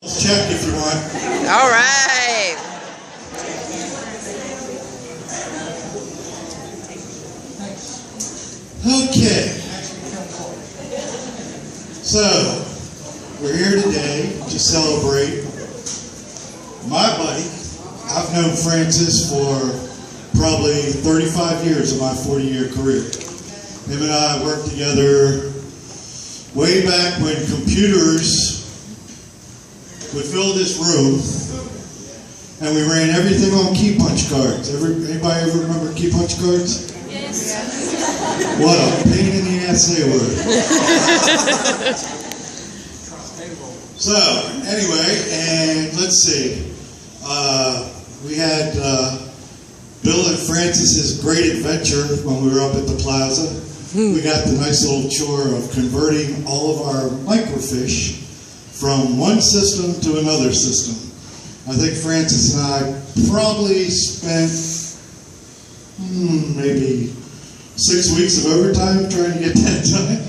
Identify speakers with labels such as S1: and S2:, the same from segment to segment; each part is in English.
S1: Check if you want.
S2: All right.
S1: Okay. So, we're here today to celebrate my buddy. I've known Francis for probably 35 years of my 40-year career. Him and I worked together way back when computers would fill this room, and we ran everything on key punch cards. Anybody ever remember key punch cards?
S3: Yes.
S1: What a pain in the ass they were. So, anyway, and let's see. We had Bill and Francis's great adventure when we were up at the plaza. We got the nice little chore of converting all of our microfiche from one system to another system. I think Francis and I probably spent maybe 6 weeks of overtime trying to get that done.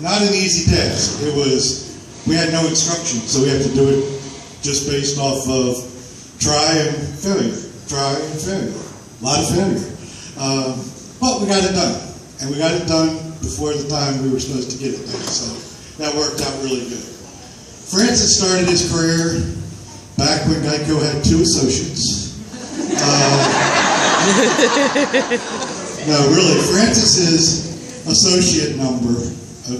S1: Not an easy task. We had no instructions, so we had to do it just based off of try and failure. A lot of failure. But we got it done. And we got it done before the time we were supposed to get it done. So that worked out really good. Francis started his career back when Geico had 2 associates. No, really, Francis's associate number,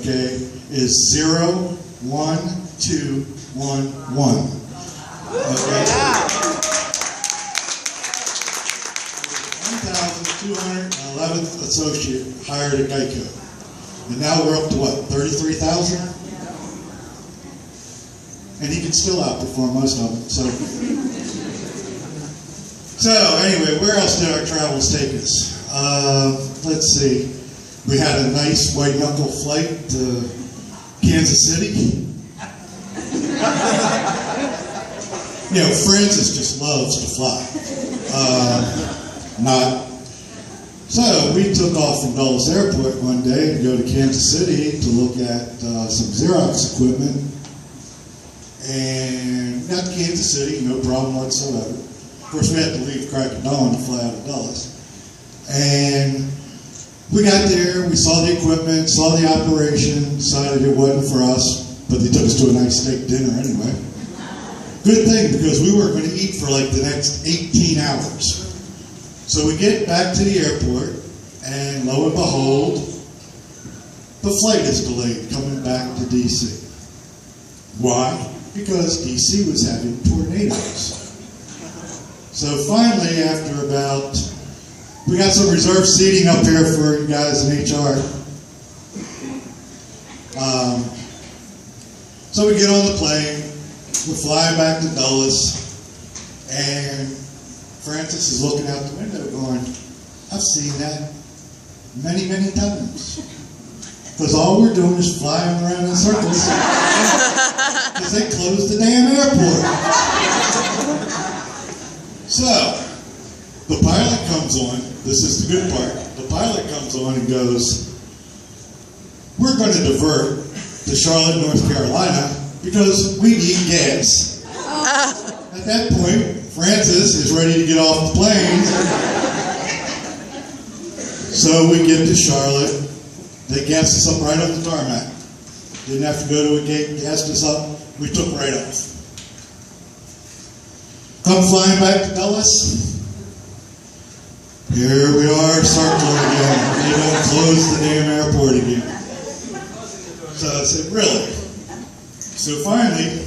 S1: okay, is 01211. Okay? 1,211th associate hired at Geico. And now we're up to what, 33,000? And he can still outperform most of them. So anyway, where else did our travels take us? Let's see. We had a nice white knuckle flight to Kansas City. You know, Francis just loves to fly. So we took off from Dulles Airport one day to go to Kansas City to look at some Xerox equipment. And got to Kansas City, no problem whatsoever. Of course, we had to leave crack of dawn to fly out of Dulles. And we got there, we saw the equipment, saw the operation, decided it wasn't for us, but they took us to a nice steak dinner anyway. Good thing, because we weren't going to eat for like the next 18 hours. So we get back to the airport, and lo and behold, the flight is delayed coming back to D.C. Why? Because D.C. was having tornadoes. So finally, after we got some reserved seating up here for you guys in HR. So we get on the plane, we're flying back to Dulles, and Francis is looking out the window going, I've seen that many, many times. Because all we're doing is flying around in circles. Because they closed the damn airport. So, the pilot comes on. This is the good part. The pilot comes on and goes, we're going to divert to Charlotte, North Carolina because we need gas. At that point, Francis is ready to get off the plane. So we get to Charlotte. They gassed us up right on the tarmac. Didn't have to go to a gate, gassed us up. We took right off. Come flying back to Dulles. Here we are, circling again. They don't close the damn airport again. So I said, really? So finally,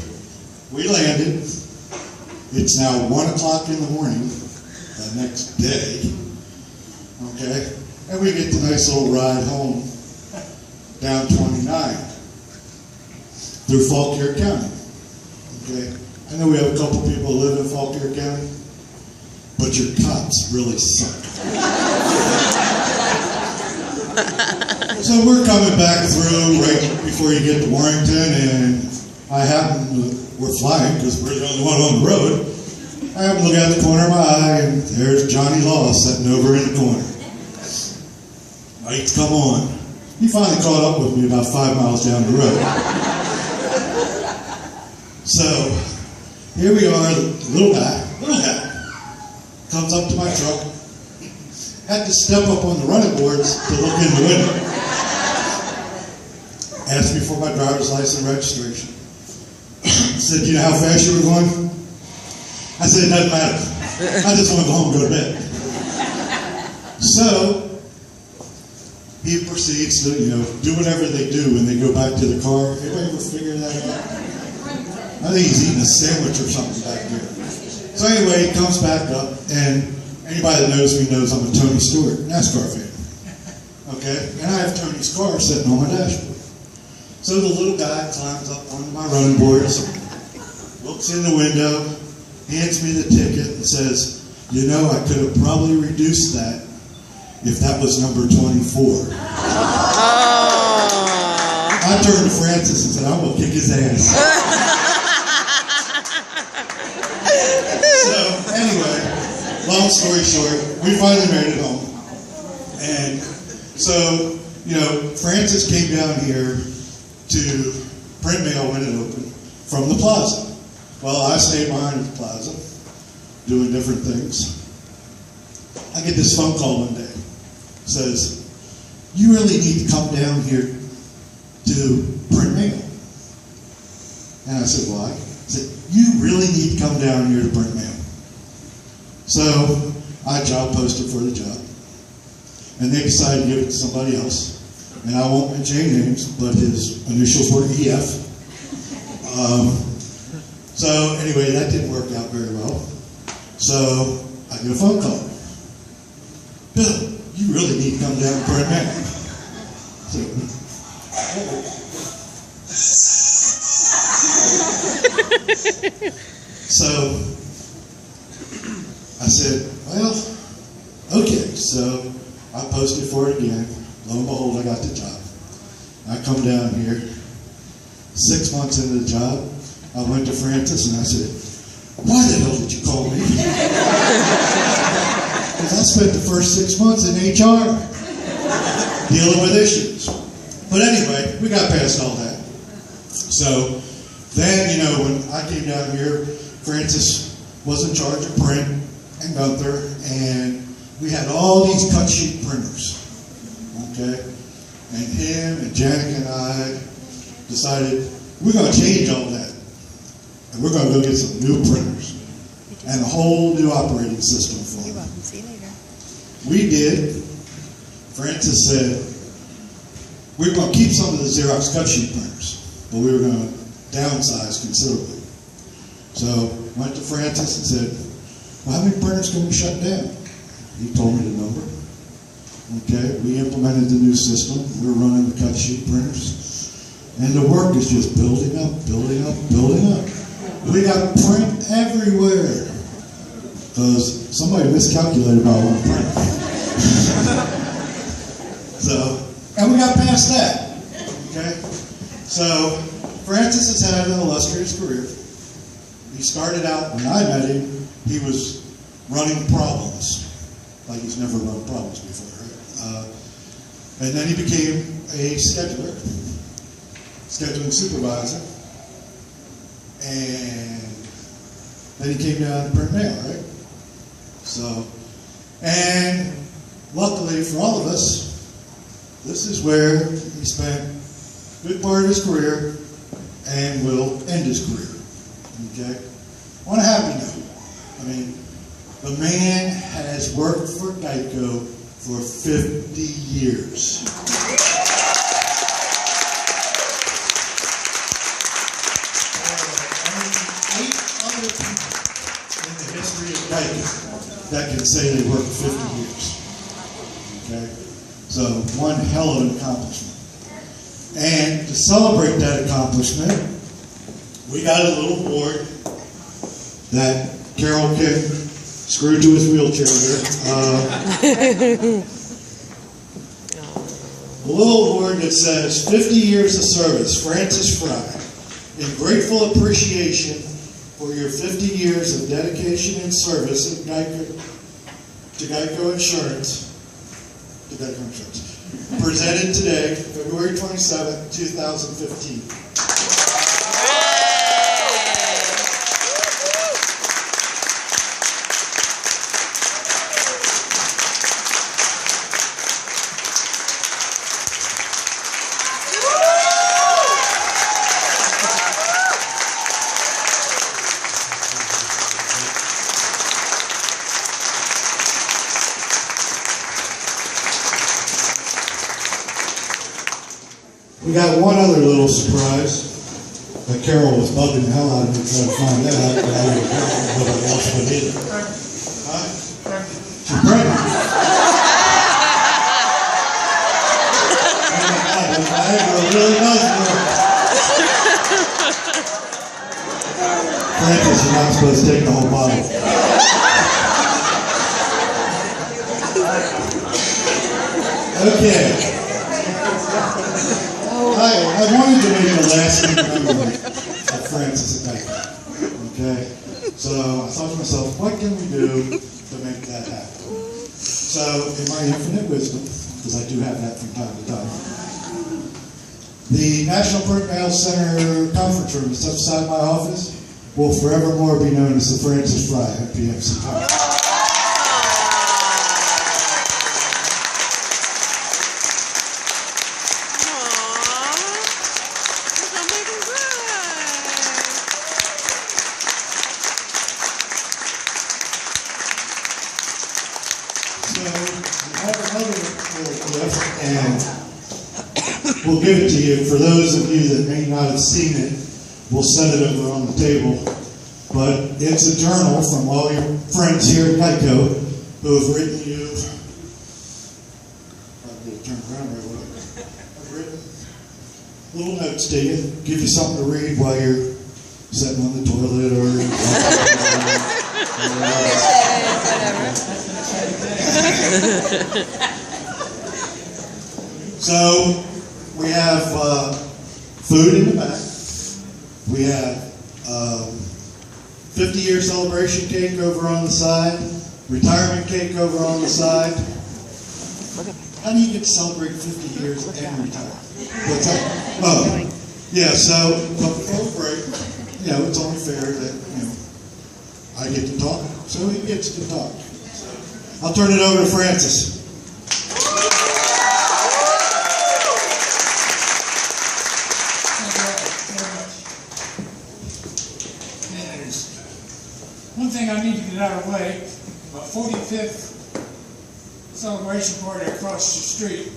S1: we landed. It's now 1 o'clock in the morning, the next day. Okay? And we get the nice little ride home down 29 through Fauquier County. Okay? I know we have a couple people who live in Fauquier County, but your cops really suck. So we're coming back through right before you get to Warrington, and we're flying because we're the only one on the road. I happen to look out the corner of my eye, and there's Johnny Law sitting over in the corner. Lights come on. He finally caught up with me about 5 miles down the road. So here we are, little guy, comes up to my truck. Had to step up on the running boards to look in the window. Asked me for my driver's license and registration. Said, you know how fast you were going? I said, it doesn't matter. I just want to go home and go to bed. So he proceeds to, do whatever they do when they go back to the car. Anybody ever figure that out? I think he's eating a sandwich or something back there. So anyway, he comes back up, and anybody that knows me knows I'm a Tony Stewart NASCAR fan. Okay? And I have Tony's car sitting on my dashboard. So the little guy climbs up onto my running boards, looks in the window, hands me the ticket, and says, you know, I could have probably reduced that if that was number 24. I turned to Francis and said, I'm going to kick his ass. So, anyway, long story short, we finally made it home. And so, Francis came down here to print mail when it opened from the plaza. Well, I stayed behind the plaza, doing different things. I get this phone call one day. It says, you really need to come down here to print mail. And I said, why? He said, you really need to come down here to print mail. So I job posted for the job. And they decided to give it to somebody else. And I won't mention any names, but his initials were EF. So anyway, that didn't work out very well. So I get a phone call. Bill, you really need to come down and print mail. So I said, well, okay. So I posted for it again. Lo and behold, I got the job. I come down here. 6 months into the job, I went to Francis and I said, why the hell did you call me? Because I spent the first 6 months in HR dealing with issues. But anyway, we got past all that. So then, when I came down here, Francis was in charge of print and Gunther, and we had all these cut sheet printers. Okay? And him and Janet and I decided we're going to change all that. And we're going to go get some new printers and a whole new operating system for them.
S2: You're welcome. See you later.
S1: We did. Francis said, we're going to keep some of the Xerox cut sheet printers, but we were going to downsize considerably. So went to Francis and said, well, how many printers can we shut down? He told me the number. Okay, we implemented the new system. We're running the cut sheet printers. And the work is just building up, building up, building up. We got print everywhere. Because somebody miscalculated about one print. And we got past that. Okay? So, Francis has had an illustrious career. He started out, when I met him, he was running problems. Like he's never run problems before. And then he became a scheduler, scheduling supervisor, and then he came down to print mail, right? So, and luckily for all of us, this is where he spent a good part of his career and will end his career, okay? On a happy note, I mean, the man has worked for Geico for 50 years. Only 8 other people in the history of Geico that can say they worked 50 years. Okay? So, one hell of an accomplishment. And to celebrate that accomplishment, we got a little board that Carol can screwed to his wheelchair here. A little award that says 50 years of service, Francis Fry. In grateful appreciation for your 50 years of dedication and service to Geico Insurance, presented today, February 27, 2015. We got one other little surprise that Carol was bugging the hell out of me trying to find out, but I didn't know nobody else would either. Huh? She's pregnant. Really does work. Francis, you're not supposed to take the whole bottle. Okay. I wanted to make a lasting memory of Francis at night. Okay? So I thought to myself, what can we do to make that happen? So in my infinite wisdom, because I do have that from time to time, the National Print Mail Center conference room that's outside my office will forevermore be known as the Francis Fry at PMC Conference. So we have another little gift, and we'll give it to you. For those of you that may not have seen it, we'll set it over on the table. But it's a journal from all your friends here at Geico who have written you. I'll get it turned around right away. I've written little notes to you, give you something to read while you're sitting on the toilet or. So we have food in the back. We have 50-year celebration cake over on the side, retirement cake over on the side. How do you get to celebrate 50 years and retire? What's that? Oh, yeah. So before the break, it's only fair that I get to talk, so he gets to talk. So I'll turn it over to Francis.
S3: One thing I need to get out of the way, my 45th celebration party across the street,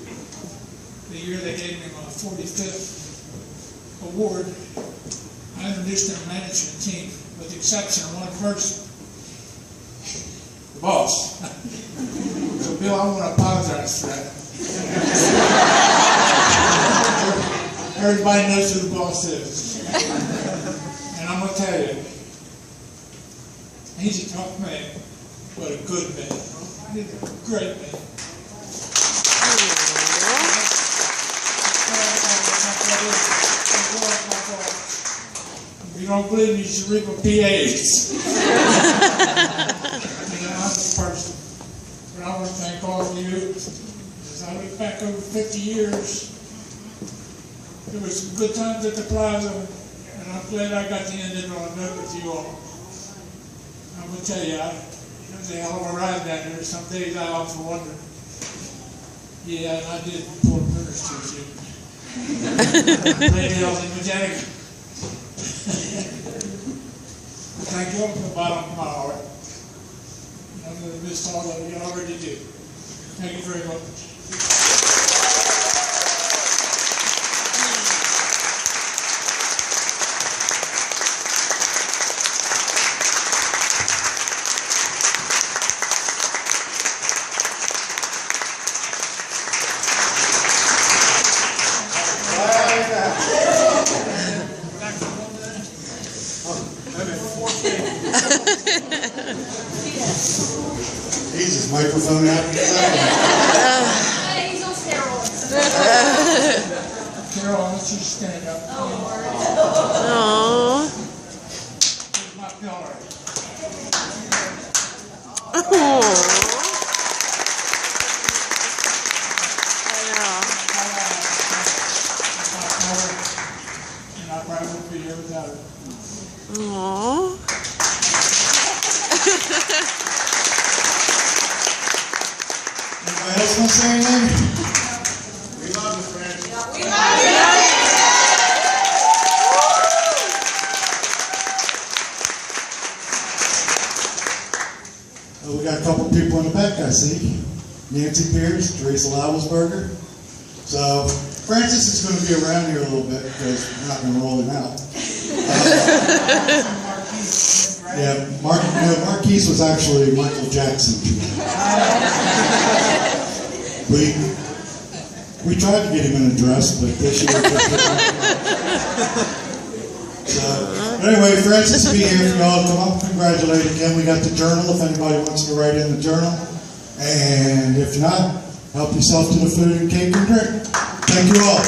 S3: the year they gave me my 45th award, I introduced their management team with the exception of one person, the boss. So Bill, I want to apologize for that. Everybody knows who the boss is. And I'm going to tell you, he's a tough man, but a good man. He's a great man. If you don't believe me, you should read my PAs. I'm the person. But I want to thank all of you. As I look back over 50 years, there was some good times at the plaza, and I'm glad I got to end it on a note with you all. I'm going to tell you, it was a hell of a ride down there. Some days I often wonder, yeah, and I did pour printers too soon. Maybe I was energetic. Thank you all from the bottom of my heart. I'm going to miss all that you already do. Thank you very much.
S1: He's his microphone out.
S4: He's on steroids.
S3: Carol, I want you to stand up.
S2: Aww.
S3: Here's my pillar. And I probably wouldn't be here without her.
S2: Aww.
S1: Anybody else want to say anything?
S4: We love you, friend. We love you.
S1: We got a couple people in the back, I see. Nancy Pierce, Teresa Lowelsberger. So Francis is going to be around here a little bit because we're not going to roll him out. Yeah, Marquise was actually Michael Jackson. We tried to get him in a dress, but this year it just didn't. But anyway, Francis will be here for y'all to come up and congratulate again. We got the journal if anybody wants to write in the journal. And if not, help yourself to the food and cake and drink. Thank you all.